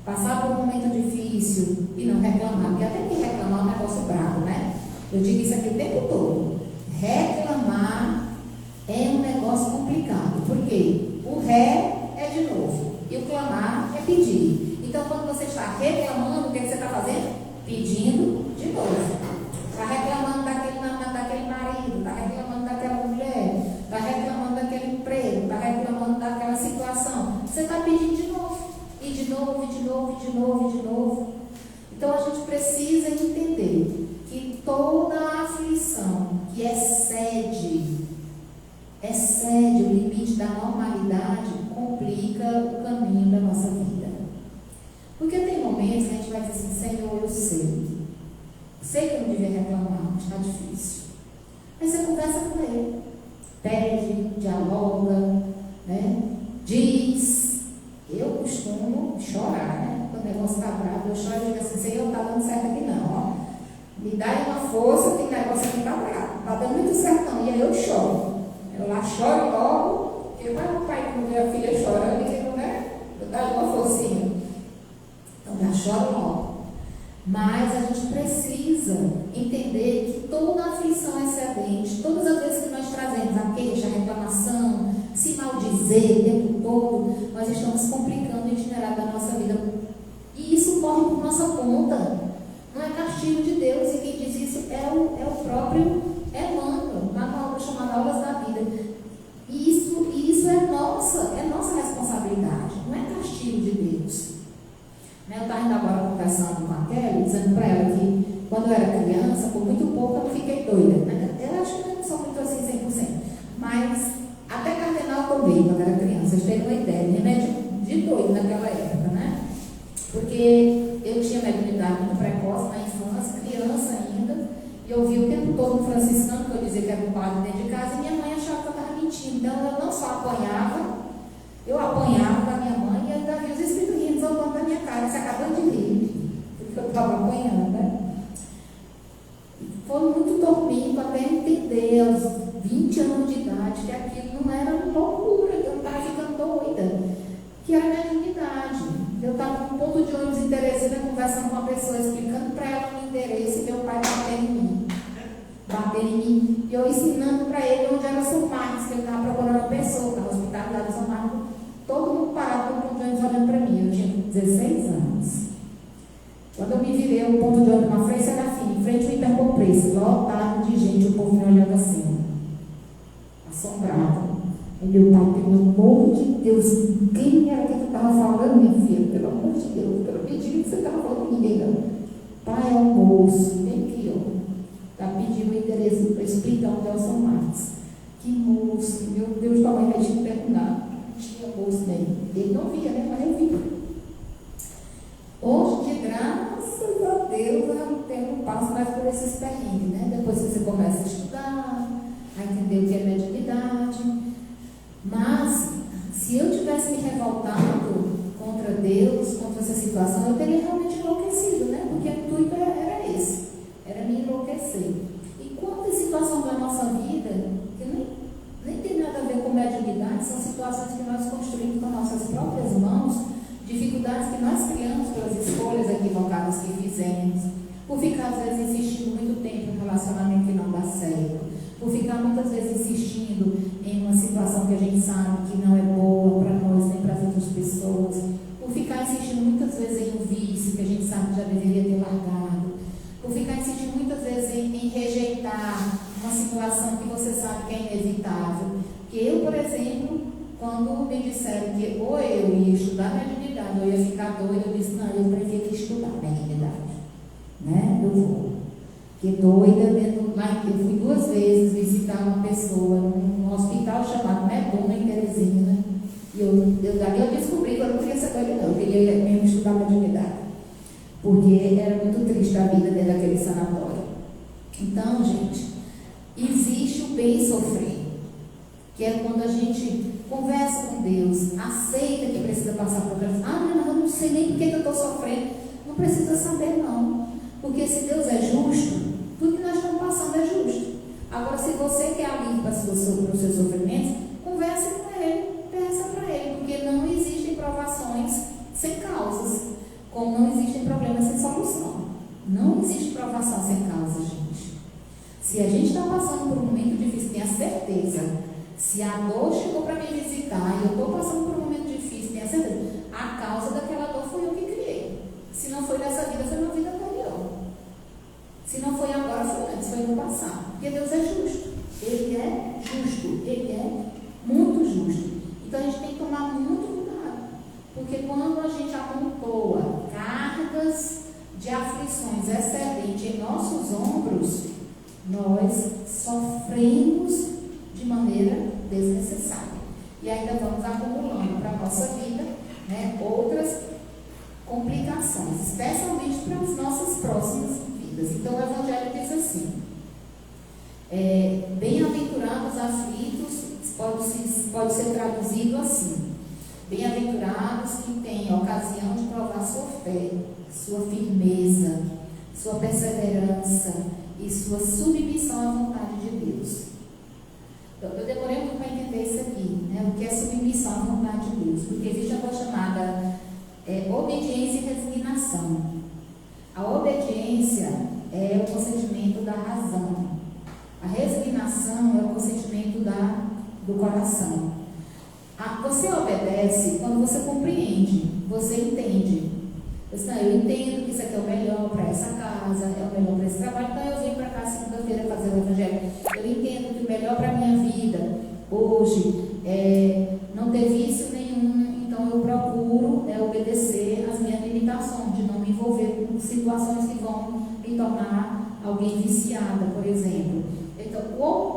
Speaker 3: passar por um momento difícil e não reclamar, porque até que reclamar é um negócio bravo, né? Eu digo isso aqui o tempo todo. Reclamar é um negócio complicado, porque o ré é de novo e o clamar é pedir. Então, quando você está reclamando, o que você está fazendo? Pedindo de novo. Está reclamando daquele marido, está reclamando daquela mulher, está reclamando daquele emprego, está reclamando daquela situação. Você está pedindo de novo, e de novo, e de novo, e de novo, e de novo. Então a gente precisa entender que toda aflição que excede o limite da normalidade complica o caminho da nossa vida. Porque tem momentos que a gente vai dizer assim, Senhor, eu sei que eu não devia reclamar, mas está difícil. Aí você conversa com ele, pede, dialoga, né? Diz. Eu costumo chorar, né? Quando o negócio está bravo, eu choro e digo assim, Senhor, está dando certo aqui não, ó. Me dá uma força, tem negócio aqui está bravo, está dando muito certo não. E aí eu choro. Eu lá choro logo, porque o pai que não vê a filha chorando, ele, né? Eu dou uma forcinha. Então já choro logo. Mas a gente precisa entender que toda aflição excedente, todas as vezes que nós trazemos a queixa, a reclamação, se maldizer o tempo todo, nós estamos complicando o itinerário da nossa vida. E isso corre por nossa conta. Não é castigo de Deus. E quem diz isso é o próprio Emmanuel, lá na obra chamada Aulas da Vida. E isso é nossa responsabilidade. Não é castigo de Deus. Eu estava ainda agora conversando com a Kelly, dizendo para ela que quando eu era criança, por muito pouco eu fiquei doida. Né? Eu acho que eu não sou muito assim 100%. Mas até cardenal eu tomei quando era criança. Vocês têm uma ideia, remédio de doido naquela época, né? Porque eu tinha mediunidade muito precoce na infância, criança ainda, e eu via o tempo todo um franciscano, que eu dizia que era um padre dentro de casa, e minha mãe achava que eu estava mentindo. Então eu não só apanhava, eu apanhava da minha mãe e ainda via os espíritos rindo soltando da minha cara, se acabando de rir, porque eu estava apanhando, né? Foi muito dormindo até entender, aos 20 anos de idade, que aquilo não era uma loucura, que eu estava ficando doida, que era mediunidade. Eu estava num ponto de ônibus em Teresina, conversando com uma pessoa, explicando para ela o endereço, e meu pai batendo em mim, e eu ensinando para ele onde era o São Marcos, que ele estava procurando uma pessoa, estava hospitalizado em São Marcos, todo mundo parado no ponto de ônibus olhando para mim. Eu tinha 16 anos. Quando eu me virei, o ponto de ônibus na frente era assim, em frente ao Hipercopreço, lotado de gente, o povo me olhando assim, assombrado. E meu pai, pelo amor de Deus, quem era que tu estava falando, minha filha? Pelo amor de Deus, pelo pedido que você estava falando, ninguém não. Pai, é um moço, vem aqui, ó. Está pedindo o endereço para explicar onde é o São Marcos. Que moço, meu Deus, tua mãe vai te perguntar. Não tinha moço nele. Ele não via, né? Mas eu vi. Hoje, de graças a Deus, eu não passo mais por esses perrengues, né? Depois que você começa a estudar, a entender o que é mediunidade. Mas, se eu tivesse me revoltado contra Deus, contra essa situação, eu teria realmente enlouquecido, né? Porque o intuito era esse, era me enlouquecer. muitas vezes insistindo em uma situação que a gente sabe que não é boa para nós nem para as outras pessoas, por ficar insistindo muitas vezes em um vício que a gente sabe que já deveria ter largado, por ficar insistindo muitas vezes em rejeitar uma situação que você sabe que é inevitável. Que eu, por exemplo, quando me disseram que ou eu ia estudar mediunidade ou eu ia ficar doida, eu disse, não, eu prefiro estudar mediunidade, né? Eu vou. Porque doida, eu fui 2 vezes visitar uma pessoa num hospital chamado Meduna, em Teresina, e dali eu descobri que eu não queria ser doida, não, eu queria mesmo estudar mediunidade, porque era muito triste a vida dentro daquele sanatório. Então, gente, existe o bem sofrer, que é quando a gente conversa com Deus, aceita que precisa passar por aquelas. Mas eu não sei nem por que eu estou sofrendo. Não precisa saber, não. Porque se Deus é justo, tudo que nós estamos passando é justo. Agora, se você quer alívio para os seus sofrimentos, converse com Ele, peça para Ele, porque não existem provações sem causas, como não existem problemas sem solução. Não existe provação sem causa, gente. Se a gente está passando por um momento difícil, tenha certeza. Se a dor chegou para me visitar e eu estou passando por um momento difícil, tenha certeza, a causa daquela dor foi eu que criei. Se não foi nessa vida, foi na vida anterior. Se não foi agora, foi antes, foi no passado. Porque Deus é justo. Ele é justo. Ele é muito justo. Então a gente tem que tomar muito cuidado. Porque quando a gente amontoa cargas de aflições excedentes em nossos ombros, nós sofremos de maneira desnecessária. E ainda vamos acumulando para a nossa vida, né, outras complicações, especialmente para as nossas próximas vidas. Então o Evangelho diz assim: bem-aventurados aflitos, pode ser traduzido assim: bem-aventurados que têm a ocasião de provar sua fé, sua firmeza, sua perseverança e sua submissão à vontade de Deus. Eu demorei muito para entender isso aqui, né? O que é submissão à vontade de Deus, porque existe uma coisa chamada obediência e resignação. A obediência é o consentimento da razão, a resignação é o consentimento do coração. Você obedece quando você compreende, você entende. Eu entendo que isso aqui é o melhor para essa casa, é o melhor para esse trabalho, então eu venho para cá segunda-feira fazer o Evangelho. Eu entendo que o melhor para a minha vida hoje é não ter vício nenhum, então eu procuro obedecer às minhas limitações, de não me envolver com situações que vão me tornar alguém viciada, por exemplo. Então,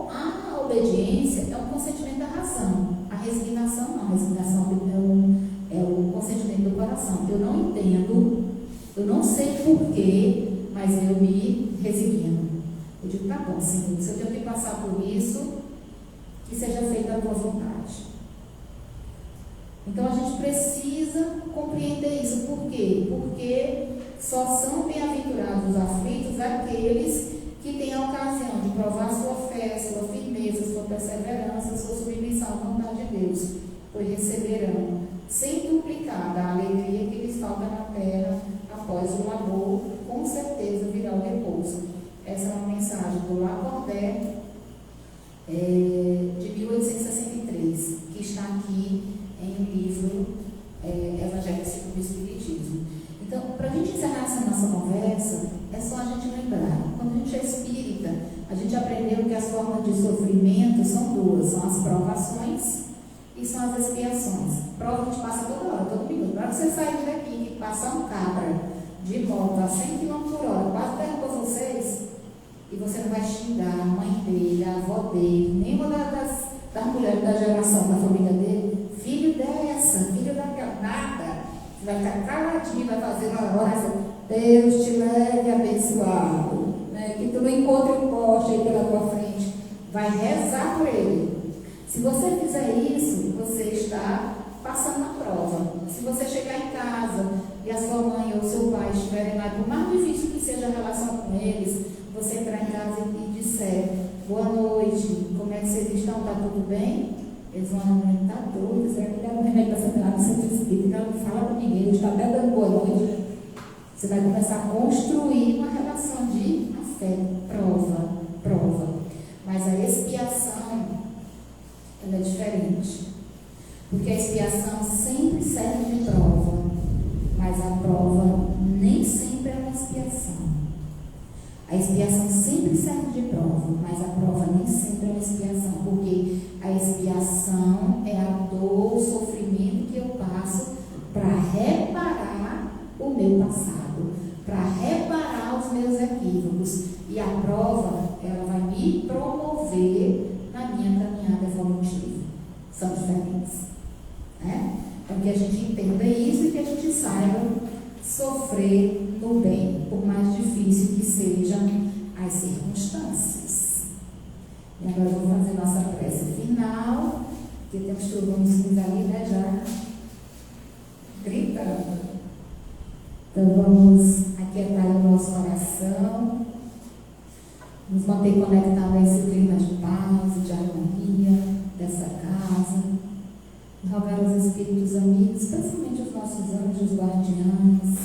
Speaker 3: a obediência é um consentimento da razão, a resignação não, a resignação é o consentimento do coração. Eu não entendo, eu não sei porquê, mas eu me resigno. Eu digo, tá bom, Senhor, se eu tenho que passar por isso, que seja feita a tua vontade. Então a gente precisa compreender isso. Por quê? Porque só são bem-aventurados os aflitos aqueles que têm a ocasião de provar sua fé, sua firmeza, sua perseverança, sua submissão à vontade de Deus, pois receberão sem duplicada a alegria que lhes falta na terra após o labor, com certeza virá o repouso. Essa é uma mensagem do Lacordaire, de 1863, que está aqui em um livro Evangelho segundo o Espiritismo. Então, para a gente encerrar essa nossa conversa, é só a gente lembrar, quando a gente é espírita, a gente aprendeu que as formas de sofrimento são 2, são as provações e são as expiações. Prova a gente passa toda hora, todo minuto. Para você sair daqui e passar um cabra de moto a 100 km por hora, quase derruba vocês, e você não vai xingar a mãe dele, a avó dele, nenhuma das mulheres da geração da família dele, filho dessa, filho daquela, nada. Você vai ficar caladinho, vai fazer uma oração, Deus te leve abençoado, né? Que tu não encontre um poste aí pela tua frente, vai rezar por ele. Se você fizer isso, você está passando a prova. Se você chegar em casa e a sua mãe ou seu pai estiverem lá, por mais difícil que seja a relação com eles, você entrar em casa e disser, boa noite, como é que vocês estão? Está tudo bem? Eles vão, está doido, será que dá um remédio para essa no centro espírita? Não fala com ninguém, está até dando boa noite. Você vai começar a construir uma relação de afeto, prova. Mas a expiação Porque a expiação sempre serve de prova, mas a prova nem sempre é uma expiação. A expiação sempre serve de prova, mas a prova nem sempre é uma expiação, porque a expiação é a dor, o sofrimento que eu passo para reparar o meu passado, para reparar os meus equívocos. E a prova, ela vai me promover na minha caminhada evolutiva. São diferentes, né? Então, que a gente entenda isso e que a gente saiba sofrer no bem, por mais difícil que sejam as circunstâncias. E agora eu vou fazer nossa prece final, porque temos trovões ali, né, já gritando. Então vamos aquietar o nosso coração, nos manter conectados a esse clima de paz e de harmonia dessa casa, e rogar aos espíritos amigos, especialmente os nossos anjos guardiães,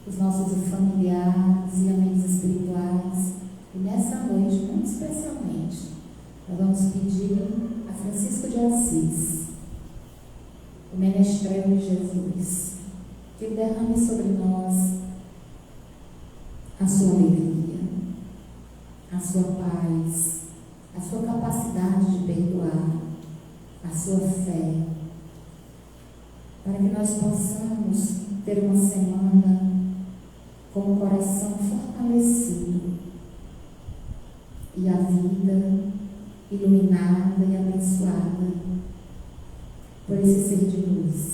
Speaker 3: os nossos familiares e amigos espirituais, e nessa noite, muito especialmente, nós vamos pedir a Francisco de Assis, o menestrel de Jesus, que ele derrame sobre nós a sua alegria, a sua paz, a sua capacidade de perdoar, a sua fé, para que nós possamos ter uma semana com o coração fortalecido e a vida iluminada e abençoada por esse ser de luz.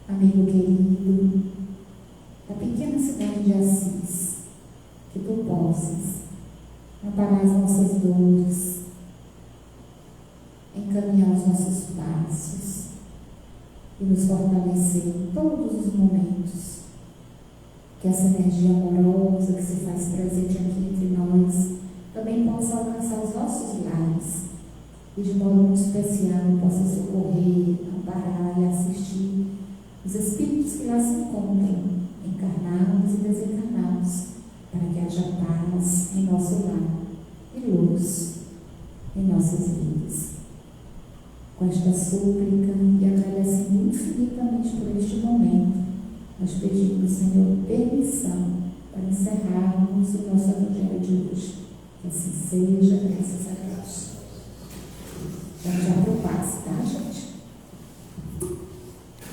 Speaker 3: Amigo querido, da pequena cidade de Assis, que tu possas amparar as nossas dores, encaminhar os nossos passos e nos fortalecer em todos os momentos. Que essa energia amorosa que se faz presente aqui entre nós também possa alcançar os nossos lares e de modo muito especial possa socorrer, amparar e assistir os espíritos que lá se encontram, encarnados e desencarnados, para que haja paz em nosso lar e luz em nossas vidas. Com esta súplica e agradecendo infinitamente por este momento, nós pedimos, Senhor, permissão para encerrarmos o nosso Evangelho de hoje. Que assim seja, graças a Deus. Vamos já para o passe, tá, gente?